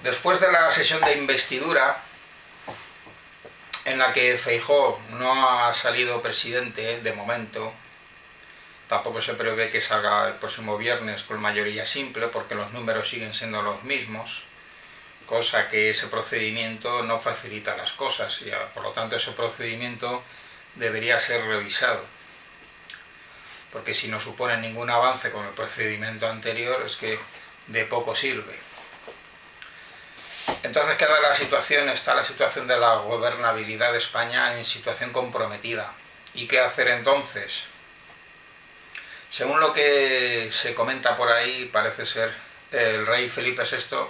Después de la sesión de investidura, en la que Feijóo no ha salido presidente de momento, tampoco se prevé que salga el próximo viernes con mayoría simple, porque los números siguen siendo los mismos, cosa que ese procedimiento no facilita las cosas, y por lo tanto ese procedimiento debería ser revisado, porque si no supone ningún avance con el procedimiento anterior, es que de poco sirve. Entonces está la situación de la gobernabilidad de España en situación comprometida. ¿Y qué hacer entonces? Según lo que se comenta por ahí, parece ser el rey Felipe VI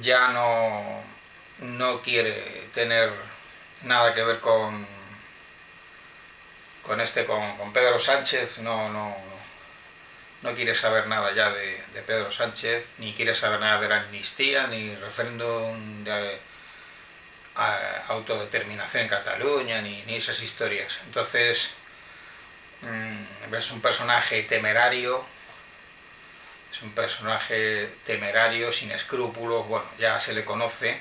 ya no quiere tener nada que ver con Pedro Sánchez, no quiere saber nada ya de Pedro Sánchez, ni quiere saber nada de la amnistía, ni referéndum de autodeterminación en Cataluña, ni esas historias. Entonces, es un personaje temerario, sin escrúpulos. Bueno, ya se le conoce,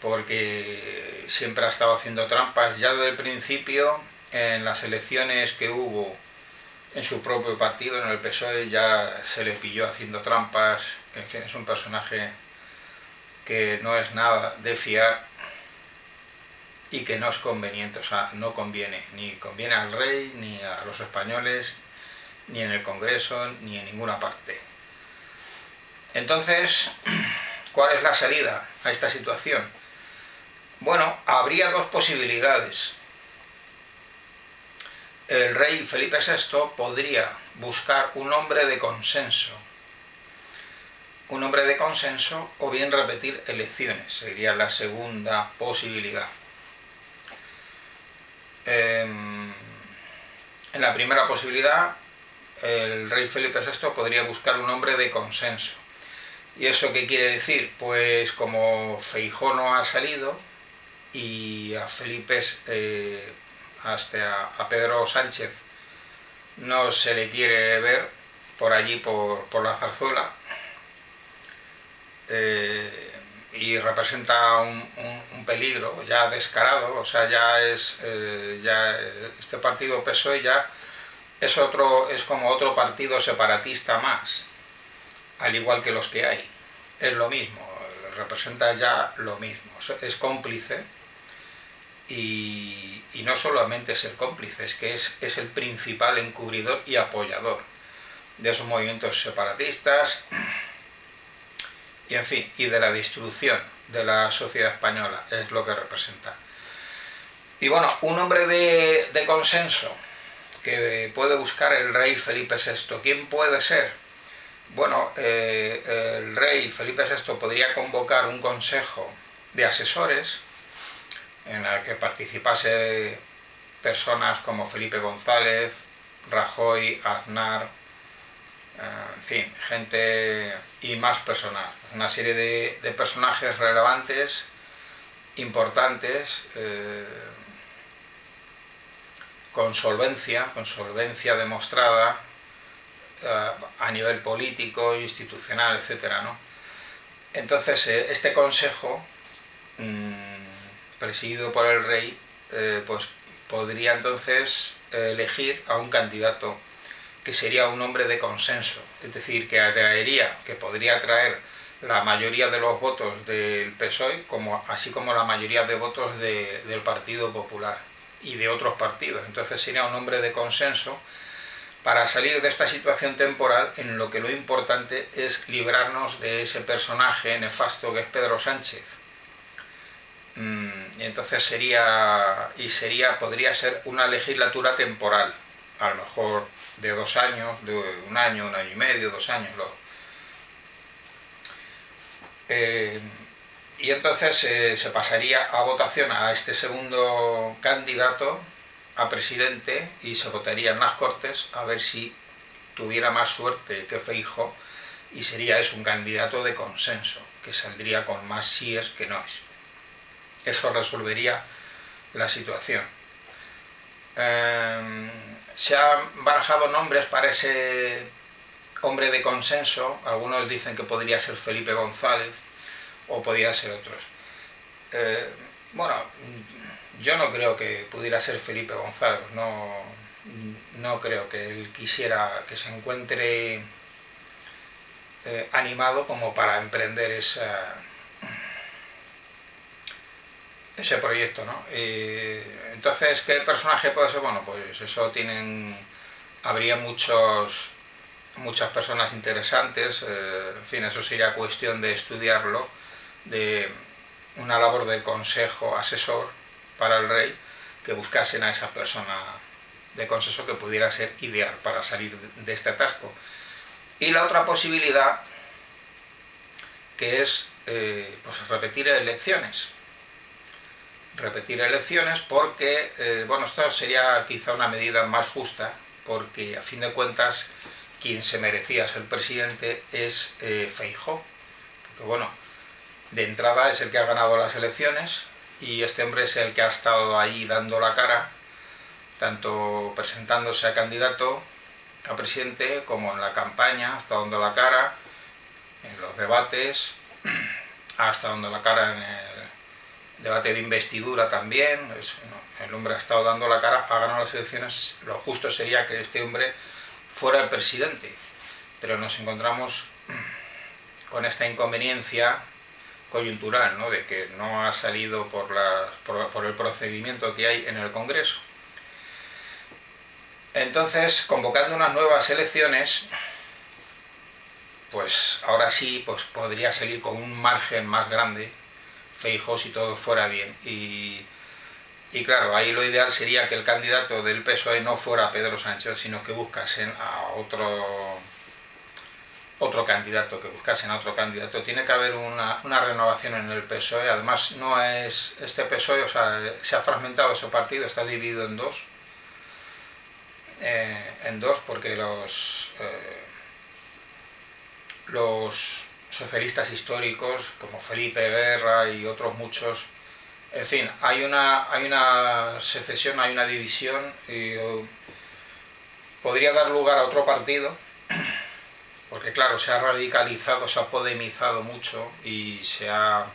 porque siempre ha estado haciendo trampas. Ya desde el principio, en las elecciones que hubo en su propio partido, en el PSOE, ya se le pilló haciendo trampas. En fin, es un personaje que no es nada de fiar y que no es conveniente, o sea, no conviene, ni conviene al rey, ni a los españoles, ni en el Congreso, ni en ninguna parte. Entonces, ¿cuál es la salida a esta situación? Bueno, habría dos posibilidades. El rey Felipe VI podría buscar un hombre de consenso, o bien repetir elecciones, sería la segunda posibilidad. En la primera posibilidad, el rey Felipe VI podría buscar un hombre de consenso. ¿Y eso qué quiere decir? Pues como Feijóo no ha salido y a a Pedro Sánchez no se le quiere ver por allí, por la Zarzuela, y representa un peligro ya descarado, o sea, este partido PSOE ya es como otro partido separatista más, al igual que los que hay. Es lo mismo, representa ya lo mismo, es cómplice, y no solamente es el cómplice, es que es el principal encubridor y apoyador de esos movimientos separatistas, y en fin, y de la destrucción de la sociedad española, es lo que representa. Y bueno, un hombre de consenso que puede buscar el rey Felipe VI, ¿quién puede ser? Bueno, el rey Felipe VI podría convocar un consejo de asesores en el que participase personas como Felipe González, Rajoy, Aznar, en fin, gente y más personas, una serie de personajes relevantes, importantes, con solvencia demostrada a nivel político, institucional, etcétera, ¿no? Entonces, este consejo, presidido por el rey, pues podría entonces elegir a un candidato que sería un hombre de consenso, es decir, que podría atraer la mayoría de los votos del PSOE, así como la mayoría de votos del Partido Popular y de otros partidos. Entonces sería un hombre de consenso para salir de esta situación temporal, en lo que lo importante es librarnos de ese personaje nefasto que es Pedro Sánchez. Y entonces podría ser una legislatura temporal, a lo mejor de 2 años, de un año y medio, 2 años. Y entonces se pasaría a votación a este segundo candidato a presidente, y se votaría en las Cortes a ver si tuviera más suerte que Feijóo, y sería un candidato de consenso, que saldría con más síes que noes. Eso resolvería la situación. Se han barajado nombres para ese hombre de consenso. Algunos dicen que podría ser Felipe González, o podía ser otros. Bueno, yo no creo que pudiera ser Felipe González, no creo que él quisiera que se encuentre animado como para emprender ese proyecto, ¿no? Entonces, ¿qué personaje puede ser? Bueno, pues eso habría muchas personas interesantes, en fin, eso sería cuestión de estudiarlo, de una labor de consejo asesor para el rey, que buscasen a esa persona de consejo que pudiera ser ideal para salir de este atasco. Y la otra posibilidad, que es pues repetir elecciones porque, bueno, esto sería quizá una medida más justa, porque a fin de cuentas quien se merecía ser presidente es Feijóo, porque bueno, de entrada es el que ha ganado las elecciones y este hombre es el que ha estado ahí dando la cara, tanto presentándose a candidato a presidente como en la campaña, ha estado dando la cara en los debates, ha estado dando la cara en el debate de investidura también. El hombre ha estado dando la cara, ha ganado las elecciones, lo justo sería que este hombre fuera el presidente, pero nos encontramos con esta inconveniencia coyuntural, ¿no?, de que no ha salido por el procedimiento que hay en el Congreso. Entonces, convocando unas nuevas elecciones, pues ahora sí, pues podría salir con un margen más grande Feijóo si todo fuera bien. Y claro, ahí lo ideal sería que el candidato del PSOE no fuera Pedro Sánchez, sino que buscasen a otro candidato, Tiene que haber una renovación en el PSOE. Además, no es este PSOE, o sea, se ha fragmentado ese partido, está dividido en dos, porque los socialistas históricos como Felipe Guerra y otros muchos, en fin, hay una secesión, hay una división, y podría dar lugar a otro partido, porque claro, se ha radicalizado, se ha podemizado mucho y se ha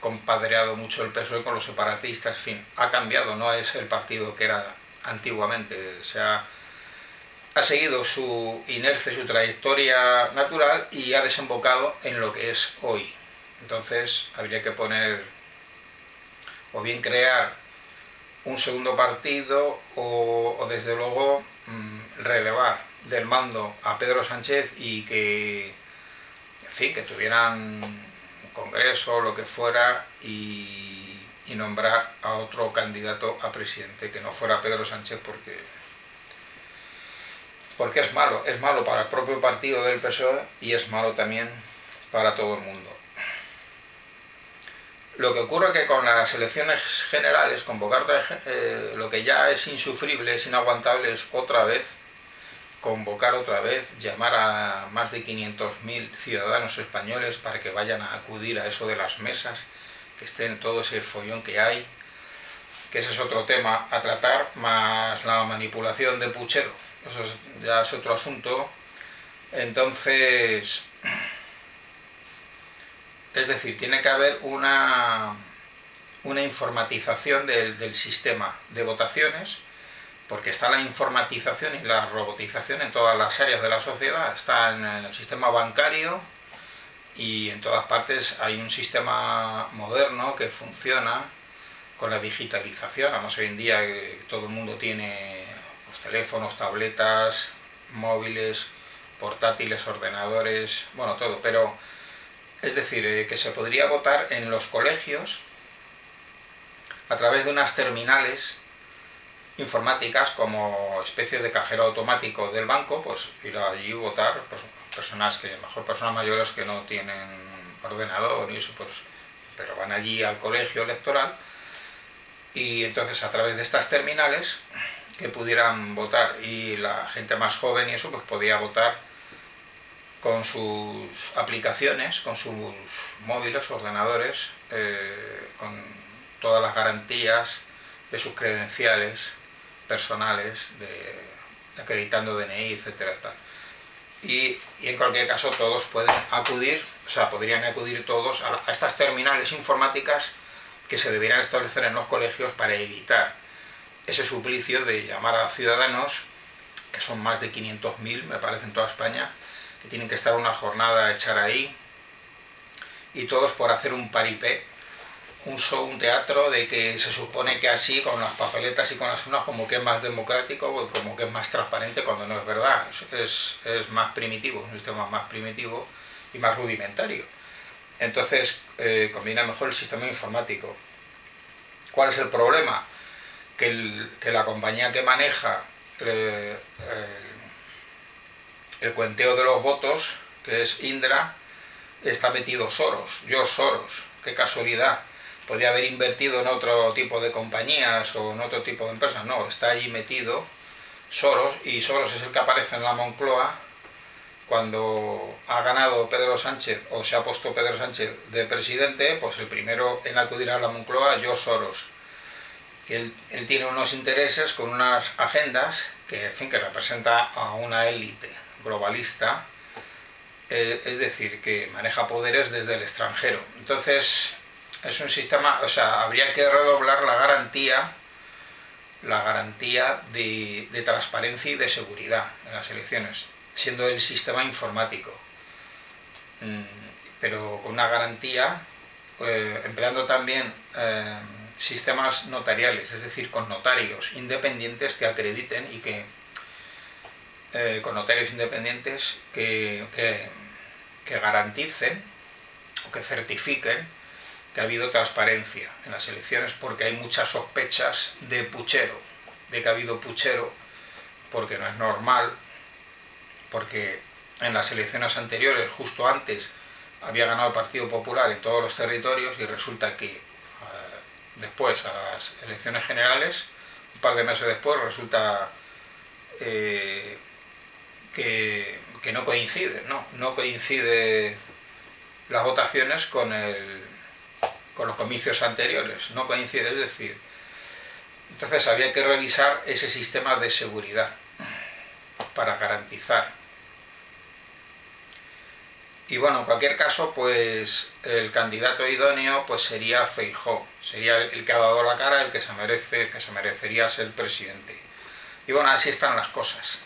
compadreado mucho el PSOE con los separatistas. En fin, ha cambiado, no es el partido que era antiguamente, ha seguido su inercia y su trayectoria natural y ha desembocado en lo que es hoy. Entonces habría que o bien crear un segundo partido o desde luego relevar del mando a Pedro Sánchez y que, en fin, que tuvieran un congreso o lo que fuera y nombrar a otro candidato a presidente que no fuera Pedro Sánchez, porque es malo para el propio partido del PSOE y es malo también para todo el mundo. Lo que ocurre es que con las elecciones generales, lo que ya es insufrible, es inaguantable, es convocar otra vez, llamar a más de 500.000 ciudadanos españoles para que vayan a acudir a eso de las mesas, que estén todo ese follón que hay, que ese es otro tema a tratar, más la manipulación de puchero. Eso ya es otro asunto. Entonces, es decir, tiene que haber una informatización del sistema de votaciones, porque está la informatización y la robotización en todas las áreas de la sociedad. Está en el sistema bancario y en todas partes hay un sistema moderno que funciona con la digitalización. Además, hoy en día todo el mundo tiene teléfonos, tabletas, móviles, portátiles, ordenadores, bueno, todo, pero es decir, que se podría votar en los colegios a través de unas terminales informáticas como especie de cajero automático del banco, pues ir allí y votar, pues personas mayores que no tienen ordenador y eso, pues, pero van allí al colegio electoral y entonces a través de estas terminales que pudieran votar, y la gente más joven y eso pues podía votar con sus aplicaciones, con sus móviles, ordenadores, con todas las garantías de sus credenciales personales, acreditando DNI, etcétera, tal. y en cualquier caso todos pueden acudir, o sea, podrían acudir todos a estas terminales informáticas que se deberían establecer en los colegios para evitar ese suplicio de llamar a ciudadanos, que son más de 500.000, me parece, en toda España, que tienen que estar una jornada a echar ahí, y todos por hacer un paripé, un show, un teatro, de que se supone que así, con las papeletas y con las urnas, como que es más democrático, como que es más transparente, cuando no es verdad. Es más primitivo, un sistema más primitivo y más rudimentario. Entonces, combina mejor el sistema informático. ¿Cuál es el problema? Que la compañía que maneja el cuenteo de los votos, que es Indra, está metido Soros, George Soros. Qué casualidad. Podría haber invertido en otro tipo de compañías o en otro tipo de empresas. No, está allí metido Soros, y Soros es el que aparece en la Moncloa cuando ha ganado Pedro Sánchez, o se ha puesto Pedro Sánchez de presidente. Pues el primero en acudir a la Moncloa, George Soros. Él tiene unos intereses con unas agendas que, en fin, que representa a una élite globalista, es decir, que maneja poderes desde el extranjero. Entonces, es un sistema, o sea, habría que redoblar la garantía de transparencia y de seguridad en las elecciones, siendo el sistema informático, pero con una garantía, empleando también sistemas notariales, es decir, con notarios independientes que acrediten y que garanticen o que certifiquen que ha habido transparencia en las elecciones, porque hay muchas sospechas de puchero, de que ha habido puchero, porque no es normal, porque en las elecciones anteriores, justo antes, había ganado el Partido Popular en todos los territorios, y resulta que después, a las elecciones generales, un par de meses después, resulta que no coincide, no coincide las votaciones con los comicios anteriores, no coincide, es decir, entonces había que revisar ese sistema de seguridad para garantizar. Y bueno, en cualquier caso, pues el candidato idóneo pues sería Feijóo, sería el que ha dado la cara, el que se merecería ser presidente. Y bueno, así están las cosas.